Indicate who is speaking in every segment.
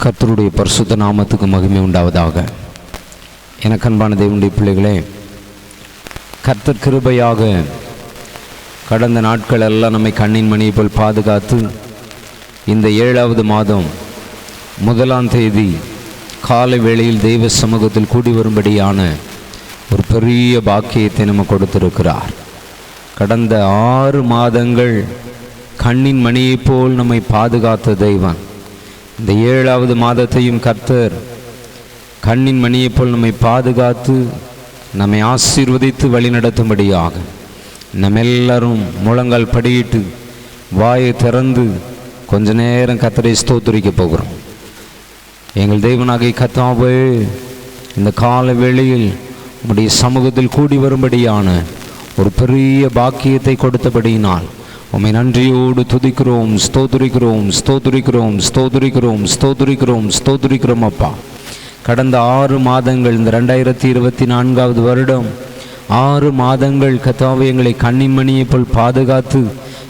Speaker 1: கர்த்தருடைய பரிசுத்த நாமத்துக்கு மகிமை உண்டாவதாக. எனக்கு அன்பான தேவனுடைய பிள்ளைகளே, கர்த்தர் கிருபையாக கடந்த நாட்கள் எல்லாம் நம்மை கண்ணின் மணியை போல் பாதுகாத்து இந்த 7வது மாதம் 1ஆம் தேதி காலை வேளையில் தெய்வ சமூகத்தில் கூடி வரும்படியான ஒரு பெரிய பாக்கியத்தை நம்ம கொடுத்திருக்கிறார். கடந்த 6 மாதங்கள் கண்ணின் மணியை போல் நம்மை பாதுகாத்த தெய்வன் இந்த 7வது மாதத்தையும் கர்த்தர் கண்ணின் மணியை போல் நம்மை பாதுகாத்து நம்மை ஆசீர்வதித்து வழிநடத்தும்படியாக நம்ம எல்லாரும் முழங்கால் படியிட்டு வாயை திறந்து கொஞ்ச நேரம் கர்த்தரை ஸ்தோத்திரிக்க போகிறோம். எங்கள் தெய்வனாகிய கர்த்தாவே, இந்த கால வேளையில் உம்முடைய சமூகத்தில் கூடி வரும்படியான ஒரு பெரிய பாக்கியத்தை கொடுத்தபடியினால் உம்மை நன்றியோடு துதிக்கிறோம், ஸ்தோத்திரிக்கிறோம், ஸ்தோத்திரிக்கிறோம், ஸ்தோத்திரிக்கிறோம், ஸ்தோத்திரிக்கிறோம், ஸ்தோத்திரிக்கிறோம். அப்பா, கடந்த 6 மாதங்கள், இந்த 2024வது வருடம் 6 மாதங்கள் கர்த்தாவே எங்களை கண்ணின் மணியை போல் பாதுகாத்து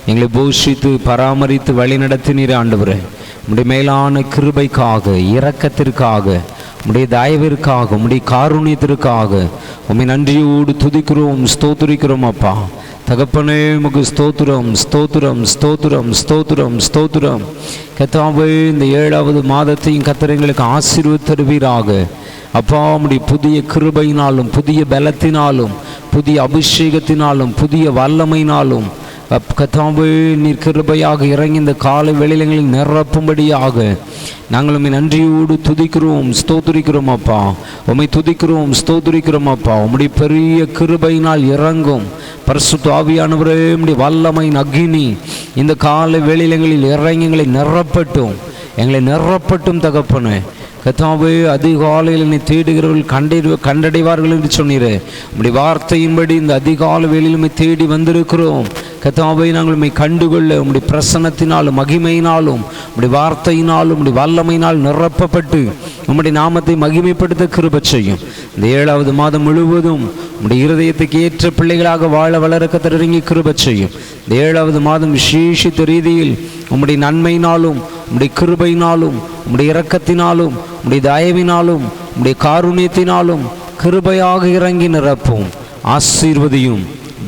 Speaker 1: எங்களை போஷித்து பராமரித்து வழிநடத்தினீர். ஆண்டவரே, உம்முடைய மேலான கிருபைக்காக, இரக்கத்திற்காக, உம்முடைய தயவிற்காக, உம்முடைய காருண்யத்திற்காக உம்மை நன்றியோடு துதிக்கிறோம், ஸ்தோத்திரிக்கிறோம். அப்பா தகப்பனே, உமக்கு ஸ்தோத்திரம், ஸ்தோத்திரம், ஸ்தோத்திரம், ஸ்தோத்திரம், ஸ்தோத்திரம். கர்த்தாவே, இந்த 7வது மாதத்தையும் கர்த்தர் எங்களுக்கு ஆசீர்வதித்து தருவீராக. அப்பா, உம்முடைய புதிய கிருபையினாலும் புதிய பலத்தினாலும் புதிய அபிஷேகத்தினாலும் புதிய வல்லமையினாலும் கர்த்தாவே, நீர் கிருபையாக இறங்கி இந்த காலை வேளைகளில் நிரப்பும்படியாக நாங்கள் உம்மை நன்றியோடு துதிக்கிறோம், ஸ்தோத்திரிக்கிறோம். அப்பா, உம்மை துதிக்கிறோம், ஸ்தோத்திரிக்கிறோம். அப்பா, உம்முடைய பெரிய கிருபையினால் இறங்கும் பரிசுத்த ஆவியானவரே, உம்முடைய வல்லமையின் அக்கினி இந்த காலை வேளைகளில் இறங்கி எங்களை நிரப்பட்டும், எங்களை நிரப்பட்டும். தகப்பனே கர்த்தாவே, அதிகாலையில் என்னை தேடுகிறவர்கள் கண்டடைவார்கள் என்று சொன்னீரே. உம்முடைய வார்த்தையின்படி இந்த அதிகாலை வேளையிலுமே தேடி வந்திருக்கிறோம். கர்த்தாவே, நாங்கள் உம்மை கண்டுகொள்ள உம்முடைய பிரசன்னத்தினாலும் மகிமையினாலும் உம்முடைய வார்த்தையினாலும் உம்முடைய வல்லமையினால் நிரப்பப்பட்டு உம்முடைய நாமத்தை மகிமைப்படுத்த கிருபை செய்யும். இந்த 7வது மாதம் முழுவதும் உம்முடைய இருதயத்துக்கு ஏற்ற பிள்ளைகளாக வாழ வளர கர்த்தர் இறங்கி கிருபை செய்யும். இந்த 7வது மாதம் விசேஷித்த ரீதியில் உம்முடைய நன்மையினாலும் உம்முடைய கிருபையினாலும் உம்முடைய இரக்கத்தினாலும் உம்முடைய தயவினாலும் உம்முடைய காருண்யத்தினாலும் கிருபையாக இறங்கி நிரப்பும், ஆசீர்வதியும்,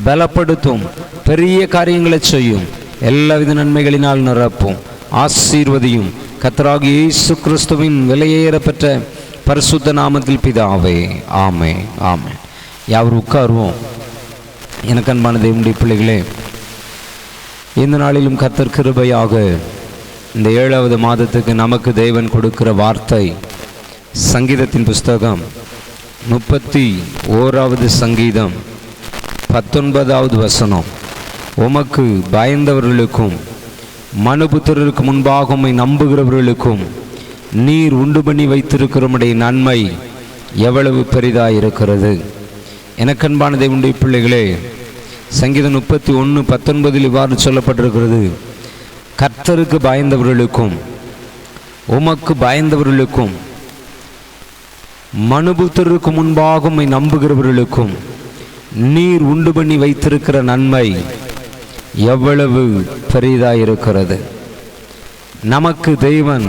Speaker 1: பலப்படுத்தும், பெரிய காரியங்களை செய்யும், எல்லாவித நன்மைகளினால் நிரப்பும், ஆசீர்வதியும். கர்த்தராகிய இயேசு கிறிஸ்துவின் விலையேறப்பெற்ற பரிசுத்த நாமத்தில் பிதாவே, ஆமென், ஆமென். யாவர் உட்காருவோம். எனக்கு அன்பான தேவனுடைய பிள்ளைகளே, இந்த நாளிலும் கர்த்தர் கிருபையாக இந்த 7வது மாதத்துக்கு நமக்கு தேவன் கொடுக்கிற வார்த்தை சங்கீதத்தின் புஸ்தகம் 31வது சங்கீதம் 19வது வசனம். உமக்கு பயந்தவர்களுக்கும் மனுபுத்திரருக்கு முன்பாக உம்மை நம்புகிறவர்களுக்கும் நீர் உண்டு பண்ணி வைத்திருக்கிறமுடைய நன்மை எவ்வளவு பெரிதாயிருக்கிறது. எனக்கன்பான தேவனுடைய பிள்ளைகளே, சங்கீதம் 31:19 இவ்வாறு சொல்லப்பட்டிருக்கிறது: கர்த்தருக்கு பயந்தவர்களுக்கும் உமக்கு பயந்தவர்களுக்கும் மனுபுத்திரருக்கு முன்பாக உம்மை நம்புகிறவர்களுக்கும் நீர் உண்டு பண்ணி வைத்திருக்கிற நன்மை எவ்வளவு பெரிதாயிருக்கிறது. நமக்கு தேவன்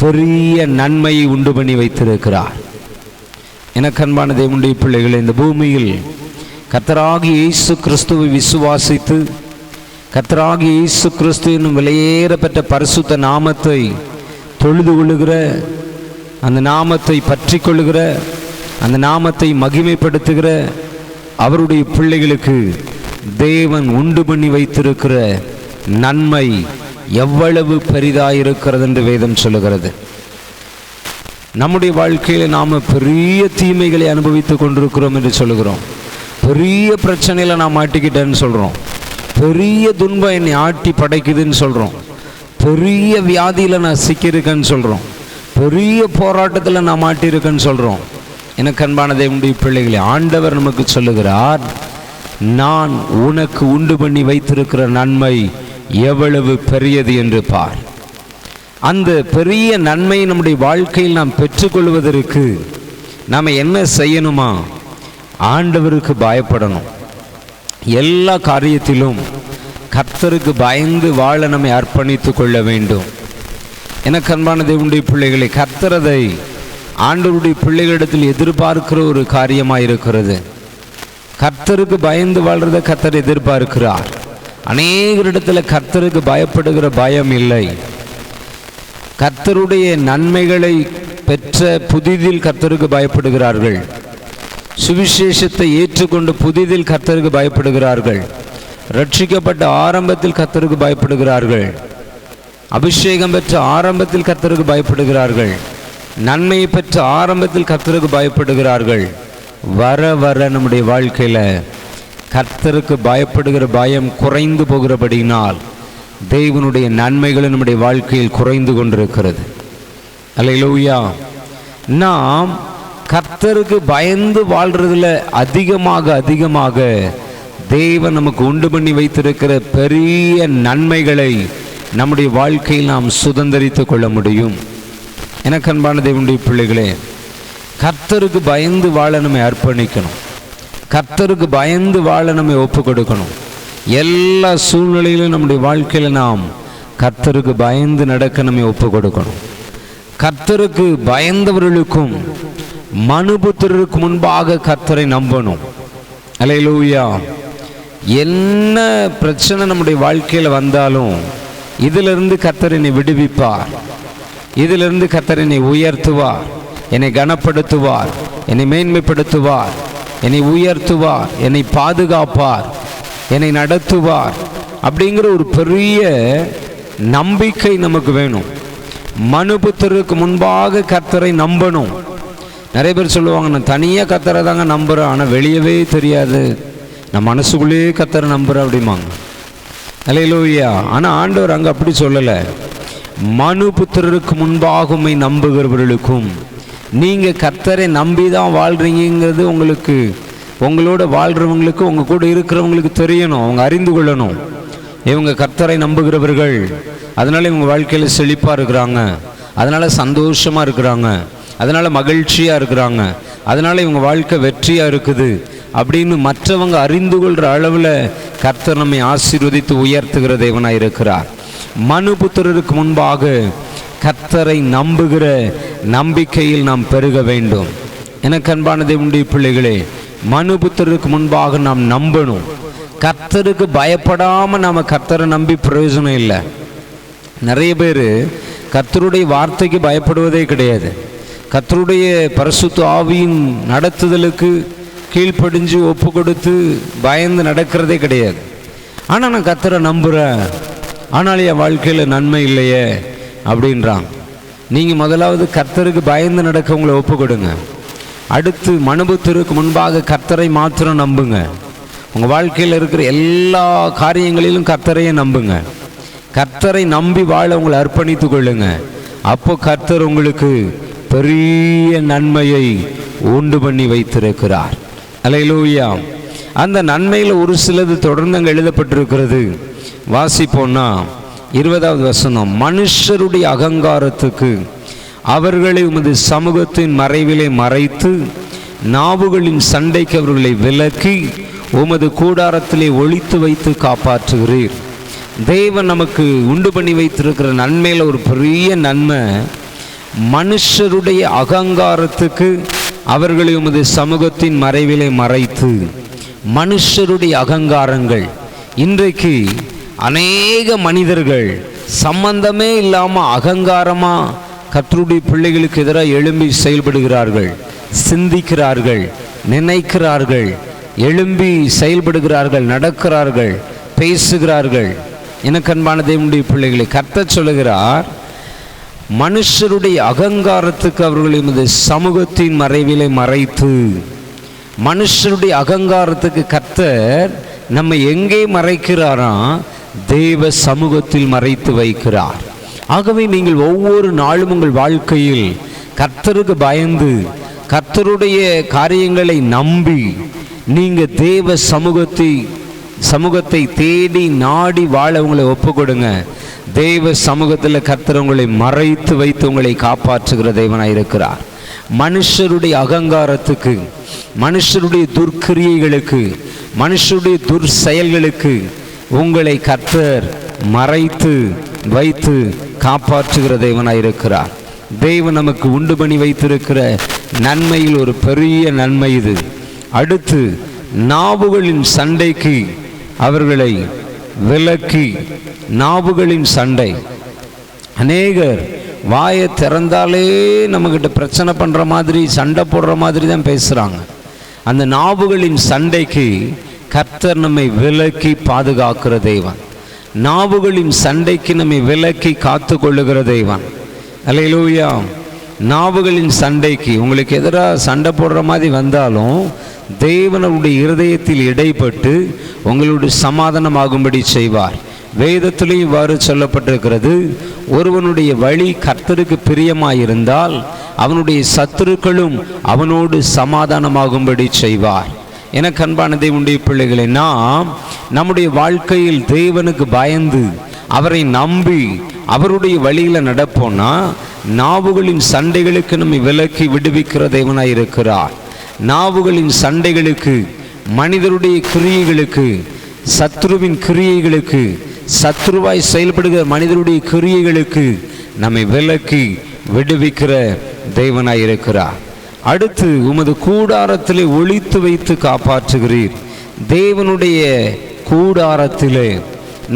Speaker 1: பெரிய நன்மையை உண்டு பண்ணி வைத்திருக்கிறார். எனக்கு அன்பான தேவனுடைய பிள்ளைகள், இந்த பூமியில் கர்த்தராகிய இயேசு கிறிஸ்துவை விசுவாசித்து கர்த்தராகிய இயேசு கிறிஸ்து என்னும் விலையேறப்பெற்ற பரிசுத்த நாமத்தை தொழுது கொள்ளுகிற, அந்த நாமத்தை பற்றி கொள்ளுகிற, அந்த நாமத்தை மகிமைப்படுத்துகிற அவருடைய பிள்ளைகளுக்கு தேவன் உண்டு பண்ணி வைத்திருக்கிற நன்மை எவ்வளவு பெரிதாயிருக்கிறது என்று வேதம் சொல்லுகிறது. நம்முடைய வாழ்க்கையில் நாம் பெரிய தீமைகளை அனுபவித்து கொண்டிருக்கிறோம் என்று சொல்லுகிறோம். பெரிய பிரச்சனையில் நான் மாட்டிக்கிட்டேன்னு சொல்கிறோம். பெரிய துன்பம் என்னை ஆட்டி படைக்குதுன்னு சொல்கிறோம். பெரிய வியாதியில் நான் சிக்கியிருக்கேன்னு சொல்கிறோம். பெரிய போராட்டத்தில் நான் மாட்டியிருக்கேன்னு சொல்கிறோம். எனக்கு அன்பான தேவனுடைய பிள்ளைகளே, ஆண்டவர் நமக்கு சொல்லுகிறார், நான் உனக்கு உண்டு பண்ணி வைத்திருக்கிற நன்மை எவ்வளவு பெரியது என்று பார். அந்த பெரிய நன்மையை நம்முடைய வாழ்க்கையில் நாம் பெற்றுக்கொள்வதற்கு நாம் என்ன செய்யணுமா? ஆண்டவருக்கு பயப்படணும். எல்லா காரியத்திலும் கர்த்தருக்கு பயந்து வாழ நம்மை அர்ப்பணித்து கொள்ள வேண்டும். எனக்கு அன்பான தேவனுடைய பிள்ளைகளை, கர்த்தரதை ஆண்டவருடைய பிள்ளைகளிடத்தில் எதிர்பார்க்கிற ஒரு காரியமாக இருக்கிறது. கர்த்தருக்கு பயந்து வாழ்றதை கர்த்தர் எதிர்பார்க்கிறார். அநேகரிடத்தில் கர்த்தருக்கு பயப்படுகிற பயம் இல்லை. கர்த்தருடைய நன்மைகளை பெற்ற புதிதில் கர்த்தருக்கு பயப்படுகிறார்கள். சுவிசேஷத்தை ஏற்றுக்கொண்டு புதிதில் கர்த்தருக்கு பயப்படுகிறார்கள். ரட்சிக்கப்பட்ட ஆரம்பத்தில் கர்த்தருக்கு பயப்படுகிறார்கள். அபிஷேகம் பெற்ற ஆரம்பத்தில் கர்த்தருக்கு பயப்படுகிறார்கள். நன்மையை பெற்ற ஆரம்பத்தில் கர்த்தருக்கு பயப்படுகிறார்கள். வர வர நம்முடைய வாழ்க்கையில் கர்த்தருக்கு பயப்படுகிற பயம் குறைந்து போகிறபடினால் தேவனுடைய நன்மைகளும் நம்முடைய வாழ்க்கையில் குறைந்து கொண்டிருக்கிறது. அல்லேலூயா. நாம் கர்த்தருக்கு பயந்து வாழ்றதுல அதிகமாக தேவன் நமக்கு உண்டு பண்ணி வைத்திருக்கிற பெரிய நன்மைகளை நம்முடைய வாழ்க்கையில் நாம் சுதந்திரித்து கொள்ள முடியும். எனக்கு அன்பான தேவனுடைய பிள்ளைகளே, கர்த்தருக்கு பயந்து வாழ நம்மை அர்ப்பணிக்கணும். கர்த்தருக்கு பயந்து வாழ நம்மை ஒப்பு கொடுக்கணும். எல்லா சூழ்நிலையிலும் நம்முடைய வாழ்க்கையில் நாம் கர்த்தருக்கு பயந்து நடக்க நம்மை ஒப்பு கொடுக்கணும். கர்த்தருக்கு பயந்தவர்களுக்கும் மனுபுத்திரருக்கு முன்பாக கர்த்தரை நம்பணும். அல்லேலூயா. என்ன பிரச்சனை நம்முடைய வாழ்க்கையில் வந்தாலும் இதிலிருந்து கர்த்தர் என்னை விடுவிப்பார். இதிலிருந்து கர்த்தர் என்னை உயர்த்துவார், என்னை கனப்படுத்துவார், என்னை மேன்மைப்படுத்துவார், என்னை உயர்த்துவார், என்னை பாதுகாப்பார், என்னை நடத்துவார் அப்படிங்கிற ஒரு பெரிய நம்பிக்கை நமக்கு வேணும். மனுபுத்திரருக்கு முன்பாக கர்த்தரை நம்பணும். நிறைய பேர் சொல்லுவாங்க, நான் தனியாக கர்த்தரை தாங்க நம்புகிறேன், ஆனால் வெளியவே தெரியாது, நான் மனசுக்குள்ளேயே கர்த்தரை நம்புகிறேன் அப்படிம்பாங்க. அல்லேலூயா. ஆனால் ஆண்டவர் அங்கே அப்படி சொல்லலை. மனுபுத்திரருக்கு முன்பாக உம்மை நம்புகிறவர்களுக்கும், நீங்கள் கர்த்தரை நம்பி தான் வாழ்கிறீங்கிறது உங்களுக்கு, உங்களோட வாழ்கிறவங்களுக்கு, உங்கள் கூட இருக்கிறவங்களுக்கு தெரியணும், அவங்க அறிந்து கொள்ளணும். இவங்க கர்த்தரை நம்புகிறவர்கள், அதனால் இவங்க வாழ்க்கையில் செழிப்பாக இருக்கிறாங்க, அதனால் சந்தோஷமாக இருக்கிறாங்க, அதனால் மகிழ்ச்சியாக இருக்கிறாங்க, அதனால் இவங்க வாழ்க்கை வெற்றியாக இருக்குது அப்படின்னு மற்றவங்க அறிந்து கொள்கிற அளவில் கர்த்தர் நம்மை ஆசீர்வதித்து உயர்த்துகிற தேவனாக இருக்கிறார். மனுபுத்திரருக்கு முன்பாக கர்த்தரை நம்புகிற நம்பிக்கையில் நாம் பெருக வேண்டும். எனக்கு அன்பான தேவனுடைய பிள்ளைகளே, மனுபுத்திரருக்கு முன்பாக நாம் நம்பணும். கர்த்தருக்கு பயப்படாமல் நாம் கர்த்தரை நம்பி பிரயோஜனம் இல்லை. நிறைய பேர் கர்த்தருடைய வார்த்தைக்கு பயப்படுவதே கிடையாது. கர்த்தருடைய பரிசுத்த ஆவியின் நடத்துதலுக்கு கீழ்ப்படிஞ்சு ஒப்பு கொடுத்து பயந்து நடக்கிறதே கிடையாது. ஆனால் நான் கர்த்தரை நம்புகிறேன், ஆனால் என் வாழ்க்கையில் நன்மை இல்லையே அப்படின்றான். நீங்கள் முதலாவது கர்த்தருக்கு பயந்து நடக்க உங்களை ஒப்பு கொடுங்க. அடுத்து மனுபுத்திரருக்கு முன்பாக கர்த்தரை மாத்திரம் நம்புங்க. உங்கள் வாழ்க்கையில் இருக்கிற எல்லா காரியங்களிலும் கர்த்தரையே நம்புங்க. கர்த்தரை நம்பி வாழ உங்களை அர்ப்பணித்து கொள்ளுங்க. அப்போ கர்த்தர் உங்களுக்கு பெரிய நன்மையை உண்டு பண்ணி வைத்திருக்கிறார். அல்லேலூயா. அந்த நன்மையில் ஒரு சிலது தொடர்ந்து அங்கே எழுதப்பட்டிருக்கிறது. வாசிப்போன்னா 20வது வசனம், மனுஷருடைய அகங்காரத்துக்கு அவர்களை உமது சமூகத்தின் மறைவிலே மறைத்து நாவுகளின் சண்டைக்கு அவர்களை விலக்கி உமது கூடாரத்திலே ஒளித்து வைத்து காப்பாற்றுகிறீர். தேவன் நமக்கு உண்டு பண்ணி வைத்திருக்கிற நன்மையில் ஒரு பெரிய நன்மை, மனுஷருடைய அகங்காரத்துக்கு அவர்களை உமது சமூகத்தின் மறைவிலே மறைத்து. மனுஷருடைய அகங்காரங்கள், இன்றைக்கு அநேக மனிதர்கள் சம்பந்தமே இல்லாமல் கர்த்தருடைய பிள்ளைகளுக்கு எதிராக எழும்பி செயல்படுகிறார்கள், சிந்திக்கிறார்கள், நினைக்கிறார்கள், எழும்பி செயல்படுகிறார்கள், நடக்கிறார்கள், பேசுகிறார்கள். எனக்கு அன்பான தேவனுடைய பிள்ளைகளை, கர்த்தர் சொல்லுகிறார், மனுஷருடைய அகங்காரத்துக்கு அவர்களை உமது சமூகத்தின் மறைவிலே மறைத்து. மனுஷருடைய அகங்காரத்துக்கு கர்த்தர் நம்ம எங்கே மறைக்கிறாராம்? தேவ சமூகத்தில் மறைத்து வைக்கிறார். ஆகவே நீங்கள் ஒவ்வொரு நாளும் உங்கள் வாழ்க்கையில் கர்த்தருக்கு பயந்து கர்த்தருடைய காரியங்களை நம்பி நீங்கள் தேவ சமூகத்தை தேடி நாடி வாழ உங்களை ஒப்பு கொடுங்க. தேவ சமூகத்தில் கர்த்தர் உங்களை மறைத்து வைத்து உங்களை காப்பாற்றுகிற தேவனாக இருக்கிறார். மனுஷருடைய அகங்காரத்துக்கு, மனுஷருடைய துர்க்கிரியைகளுக்கு, மனுஷருடைய துர்செயல்களுக்கு உங்களை கர்த்தர் மறைத்து வைத்து காப்பாற்றுகிற தேவனாய் இருக்கிறார். தேவன் நமக்கு உண்டு பண்ணி வைத்திருக்கிற நன்மையில் ஒரு பெரிய நன்மை இது. அடுத்து, நாவுகளின் சண்டைக்கு அவர்களை விலக்கி, நாவுகளின் சண்டை. அநேகர் வாயை திறந்தாலே நம்மக்கிட்ட பிரச்சனை பண்ணுற மாதிரி, சண்டை போடுற மாதிரி தான் பேசுகிறாங்க. அந்த நாவுகளின் சண்டைக்கு கர்த்தர் நம்மை விலக்கி பாதுகாக்கிற தெய்வன். நாவுகளின் சண்டைக்கு நம்மை விலக்கி காத்து கொள்ளுகிற தெய்வன். அல்லேலூயா. நாவுகளின் சண்டைக்கு உங்களுக்கு எதிராக சண்டை போடுற மாதிரி வந்தாலும் தேவனுடைய இருதயத்தில் இடைப்பட்டு உங்களுடைய சமாதானமாகும்படி செய்வார். வேதத்திலேயும் இவ்வாறு சொல்லப்பட்டிருக்கிறது, ஒருவனுடைய வழி கர்த்தருக்கு பிரியமாயிருந்தால் அவனுடைய சத்துருக்களும் அவனோடு சமாதானமாகும்படி செய்வார். எனக்கு அன்பான தேவனுடைய பிள்ளைகளை, நாம் நம்முடைய வாழ்க்கையில் தேவனுக்கு பயந்து அவரை நம்பி அவருடைய வழியில் நடப்போம்னா நாவுகளின் சண்டைகளுக்கு நம்மை விலக்கி விடுவிக்கிற தேவனாய் இருக்கிறார். நாவுகளின் சண்டைகளுக்கு, மனிதருடைய கிரியைகளுக்கு, சத்ருவின் கிரியைகளுக்கு, சத்ருவாய் செயல்படுகிற மனிதருடைய கிரியைகளுக்கு நம்மை விலக்கி விடுவிக்கிற தேவனாய் இருக்கிறார். அடுத்து, உமது கூடாரத்திலே ஒளித்து வைத்து காப்பாற்றுகிறீர். தேவனுடைய கூடாரத்திலே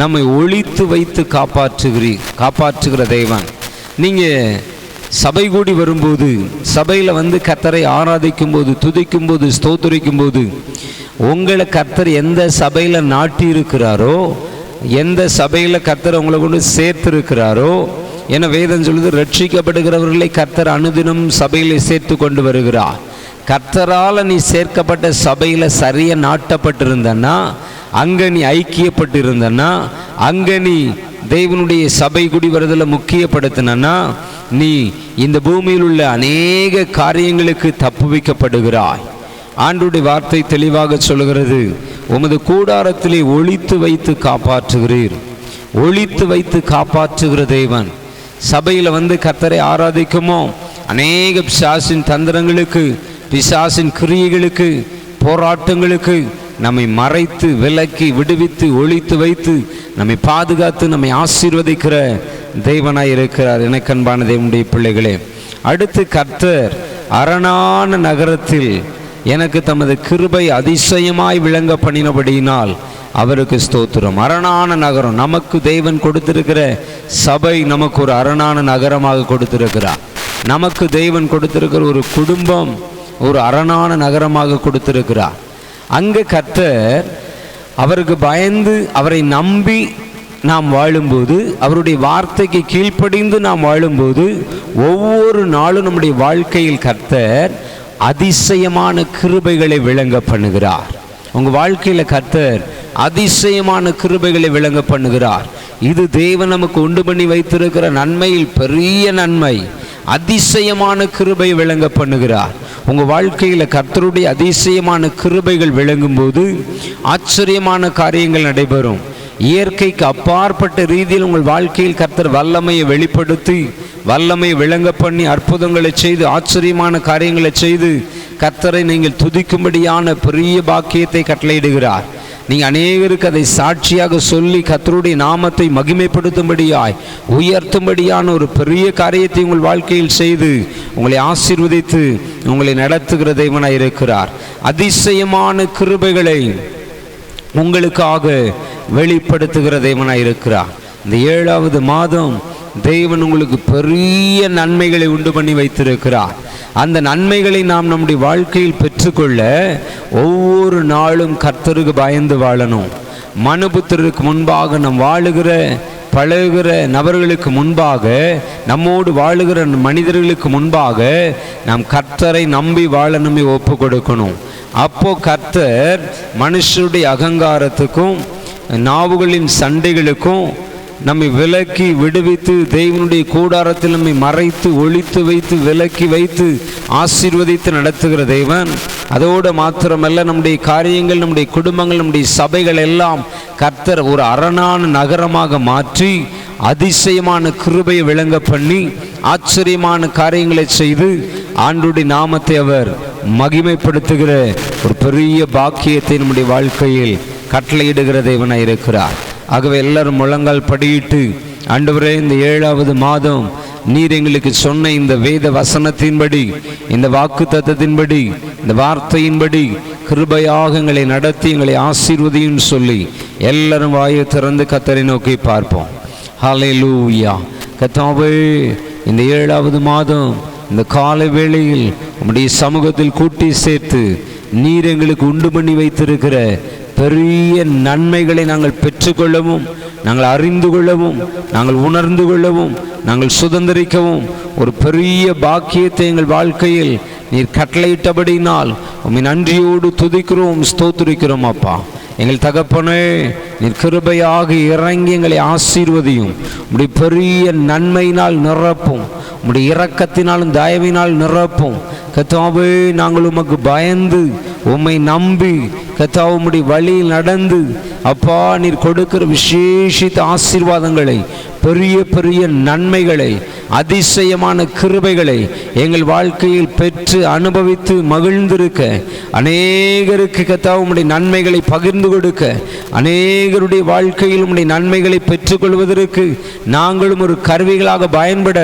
Speaker 1: நம்மை ஒளித்து வைத்து காப்பாற்றுகிற தேவன். நீங்கள் சபை கூடி வரும்போது, சபையில் வந்து கர்த்தரை ஆராதிக்கும் போது, துதிக்கும் போது, ஸ்தோத்திரிக்கும் போது, உங்களை கர்த்தர் எந்த சபையில் நாட்டி இருக்கிறாரோ, எந்த சபையில் கர்த்தர் உங்களை கொண்டு சேர்த்திருக்கிறாரோ, என வேதம் சொல்லுது, ரட்சிக்கப்படுகிறவர்களை கர்த்தர் அனுதினம் சபையிலே சேர்த்து கொண்டு வருகிறார். கர்த்தரால் நீ சேர்க்கப்பட்ட சபையில் சரியாக நாட்டப்பட்டிருந்தன்னா, அங்கே நீ ஐக்கியப்பட்டு இருந்தன்னா, அங்கே நீ தேவனுடைய சபை குடி வருதலை முக்கியப்படுத்தினா, நீ இந்த பூமியில் உள்ள அநேக காரியங்களுக்கு தப்புவிக்கப்படுகிறாய். ஆண்டவருடைய வார்த்தை தெளிவாக சொல்லுகிறது, உமது கூடாரத்திலே ஒளித்து வைத்து காப்பாற்றுகிறீர். ஒளித்து வைத்து காப்பாற்றுகிற தேவன். சபையில் வந்து கர்த்தரை ஆராதிக்குமோ, அநேக பிசாசின் தந்திரங்களுக்கு, பிசாசின் கிரியைகளுக்கு, போராட்டங்களுக்கு நம்மை மறைத்து விலக்கி விடுவித்து ஒளித்து வைத்து நம்மை பாதுகாத்து நம்மை ஆசீர்வதிக்கிற தேவனாய் இருக்கிறார். எனக்கு அன்பான தேவனுடைய பிள்ளைகளே, அடுத்து, கர்த்தர் அரணான நகரத்தில் எனக்கு தமது கிருபை அதிசயமாய் விளங்க பண்ணினபடியினால் அவருக்கு ஸ்தோத்திரம். அரணான நகரம், நமக்கு தேவன் கொடுத்திருக்கிற சபை நமக்கு ஒரு அரணான நகரமாக கொடுத்திருக்கிறார். நமக்கு தேவன் கொடுத்திருக்கிற ஒரு குடும்பம் ஒரு அரணான நகரமாக கொடுத்திருக்கிறார். அங்கே கர்த்தர் அவருக்கு பயந்து அவரை நம்பி நாம் வாழும்போது, அவருடைய வார்த்தைக்கு கீழ்ப்படிந்து நாம் வாழும்போது, ஒவ்வொரு நாளும் நம்முடைய வாழ்க்கையில் கர்த்தர் அதிசயமான கிருபைகளை விளங்க பண்ணுகிறார். உங்கள் வாழ்க்கையில் கர்த்தர் அதிசயமான கிருபைகளை விளங்க பண்ணுகிறார். இது தேவன் நமக்கு உண்டு பண்ணி வைத்திருக்கிற நன்மையில் பெரிய நன்மை. அதிசயமான கிருபை விளங்க பண்ணுகிறார். உங்கள் வாழ்க்கையில் கர்த்தருடைய அதிசயமான கிருபைகள் விளங்கும் போது ஆச்சரியமான காரியங்கள் நடைபெறும். இயற்கைக்கு அப்பாற்பட்ட ரீதியில் உங்கள் வாழ்க்கையில் கர்த்தர் வல்லமையை வெளிப்படுத்தி, வல்லமையை விளங்க பண்ணி, அற்புதங்களை செய்து, ஆச்சரியமான காரியங்களை செய்து கர்த்தரை நீங்கள் துதிக்கும்படியான பெரிய பாக்கியத்தை கட்டளையிடுகிறார். நீங்கள் அநேகருக்கு அதை சாட்சியாக சொல்லி கர்த்தருடைய நாமத்தை மகிமைப்படுத்தும்படியாய், உயர்த்தும்படியான ஒரு பெரிய காரியத்தை உங்கள் வாழ்க்கையில் செய்து உங்களை ஆசீர்வதித்து உங்களை நடத்துகிற தேவனாய் இருக்கிறார். அதிசயமான கிருபைகளை உங்களுக்காக வெளிப்படுத்துகிற தேவனாய் இருக்கிறார். இந்த 7வது மாதம் தேவன் உங்களுக்கு பெரிய நன்மைகளை உண்டு பண்ணி வைத்திருக்கிறார். அந்த நன்மைகளை நாம் நம்முடைய வாழ்க்கையில் பெற்றுக்கொள்ள ஒவ்வொரு நாளும் கர்த்தருக்கு பயந்து வாழணும். மனுபுத்திரருக்கு முன்பாக நாம் வாழுகிற பழகுகிற நபர்களுக்கு முன்பாக, நம்மோடு வாழுகிற மனிதர்களுக்கு முன்பாக நாம் கர்த்தரை நம்பி வாழணுமே ஒப்பு கொடுக்கணும். அப்போ கர்த்தர் மனுஷருடைய அகங்காரத்துக்கும் நாவுகளின் சண்டைகளுக்கும் நம்மை விலக்கி விடுவித்து, தேவனுடைய கூடாரத்தில் நம்மை மறைத்து ஒளித்து வைத்து விலக்கி வைத்து ஆசீர்வதித்து நடத்துகிற தேவன். அதோடு மாத்திரமல்ல, நம்முடைய காரியங்கள், நம்முடைய குடும்பங்கள், நம்முடைய சபைகள் எல்லாம் கர்த்தர் ஒரு அரணான நகரமாக மாற்றி அதிசயமான கிருபையை விளங்க பண்ணி ஆச்சரியமான காரியங்களை செய்து ஆண்டவருடைய நாமத்தை அவர் மகிமைப்படுத்துகிற ஒரு பெரிய பாக்கியத்தை நம்முடைய வாழ்க்கையில் கட்டளையிடுகிற தேவனாய் இருக்கிறார். ஆகவே எல்லாரும் முழங்கால் படியிட்டு ஆண்டவரே, இந்த 7வது மாதம் நீர் எங்களுக்கு சொன்ன இந்த வேத வசனத்தின்படி, இந்த வாக்கு தத்தத்தின்படி, இந்த வார்த்தையின்படி கிருபையாக எங்களை நடத்தி எங்களை ஆசீர்வதியும் சொல்லி எல்லாரும் வாயை திறந்து கர்த்தரை நோக்கி பார்ப்போம். ஹல்லேலூயா. கர்த்தாவே, இந்த 7வது மாதம் இந்த காலை வேளையில் உம்முடைய சமூகத்தில் கூட்டி சேர்த்து நீர் எங்களுக்கு உண்டு பண்ணி வைத்திருக்கிற பெரிய நன்மைகளை நாங்கள் பெற்றுக்கொள்ளவும், நாங்கள் அறிந்து கொள்ளவும், நாங்கள் உணர்ந்து கொள்ளவும், நாங்கள் சுதந்திரிக்கவும் ஒரு பெரிய பாக்கியத்தை எங்கள் வாழ்க்கையில் நீர் கட்டளையிட்டபடினால் உம்மை நன்றியோடு துதிக்கிறோம், ஸ்தோத்திரிக்கிறோம். அப்பா, எங்கள் தகப்பனே, நீர் கிருபையாக இறங்கி எங்களை ஆசீர்வதியும். உம்முடைய பெரிய நன்மையினால் நிரப்பும், உம்முடைய இரக்கத்தினாலும் தயவினால் நிரப்பும். கர்த்தாவே, நாங்கள் உமக்கு பயந்து உம்மை நம்பி கர்த்தாவே உம்முடைய வழியில் நடந்து அப்பா நீர் கொடுக்கிற விசேஷித்த ஆசீர்வாதங்களை, பெரிய பெரிய நன்மைகளை, அதிசயமான கிருபைகளை எங்கள் வாழ்க்கையில் பெற்று அனுபவித்து மகிழ்ந்திருக்க, அநேகருக்கு கர்த்தாவே உம்முடைய நன்மைகளை பகிர்ந்து கொடுக்க, அநேகருடைய வாழ்க்கையில் உம்முடைய நன்மைகளை பெற்றுக்கொள்வதற்கு நாங்களும் ஒரு கருவிகளாக பயன்பட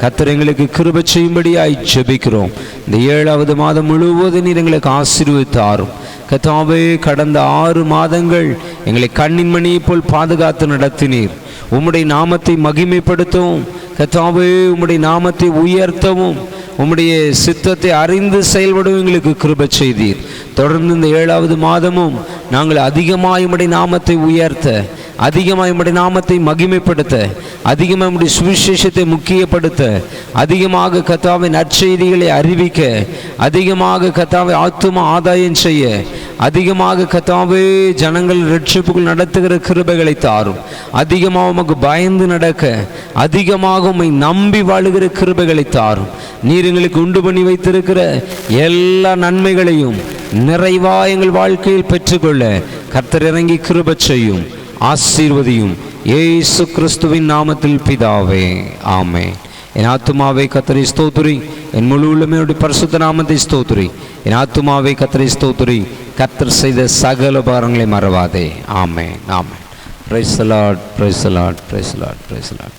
Speaker 1: கர்த்தர் எங்களுக்கு கிருபை செய்யும்படியாய் ஜெபிக்கிறோம். இந்த 7வது மாதம் முழுவதும் நீர் எங்களுக்கு ஆசீர்வதித்தாரும். கர்த்தாவே, கடந்த 6 மாதங்கள் எங்களை கண்ணின் மணியை போல் பாதுகாத்து நடத்தினீர். உம்முடைய நாமத்தை மகிமைப்படுத்தவும், கர்த்தாவே உம்முடைய நாமத்தை உயர்த்தவும், உம்முடைய சித்தத்தை அறிந்து செயல்படவும் எங்களுக்கு கிருபை செய்தீர். தொடர்ந்து இந்த 7வது மாதமும் நாங்கள் அதிகமாக உம்முடைய நாமத்தை உயர்த்த, அதிகமாக உம்முடைய நாமத்தை மகிமைப்படுத்த, அதிகமாக உம்முடைய சுவிசேஷத்தை முக்கியப்படுத்த, அதிகமாக கர்த்தாவே நற்செய்திகளை அறிவிக்க, அதிகமாக கர்த்தாவே ஆத்தும ஆதாயம் செய்ய, அதிகமாக கர்த்தாவே ஜனங்கள் ரட்சிப்புக்குள் நடத்துகிற கிருபைகளை தாரும். அதிகமாக உமக்கு பயந்து நடக்க, அதிகமாக உம்மை நம்பி வாழுகிற கிருபைகளை தாரும். நீர் எங்களுக்கு உண்டு பண்ணி வைத்திருக்கிற எல்லா நன்மைகளையும் நிறைவா எங்கள் வாழ்க்கையில் பெற்றுக்கொள்ள கர்த்தர் இறங்கி கிருபை செய்யும், ஆசீர்வதியும். இயேசு கிறிஸ்துவின் நாமத்தில் பிதாவே, ஆமென். என் ஆத்துமாவே கர்த்தரை ஸ்தோத்திரி, என் முழு உள்ளமையோட பரிசுத்த நாமத்தை ஸ்தோத்திரி. என் ஆத்துமாவே கர்த்தரை ஸ்தோத்திரி, கர்த்தர் செய்த சகல உபகாரங்களை மறவாதே. Amen, amen. Praise the lord, praise the lord, praise the lord, praise the Lord.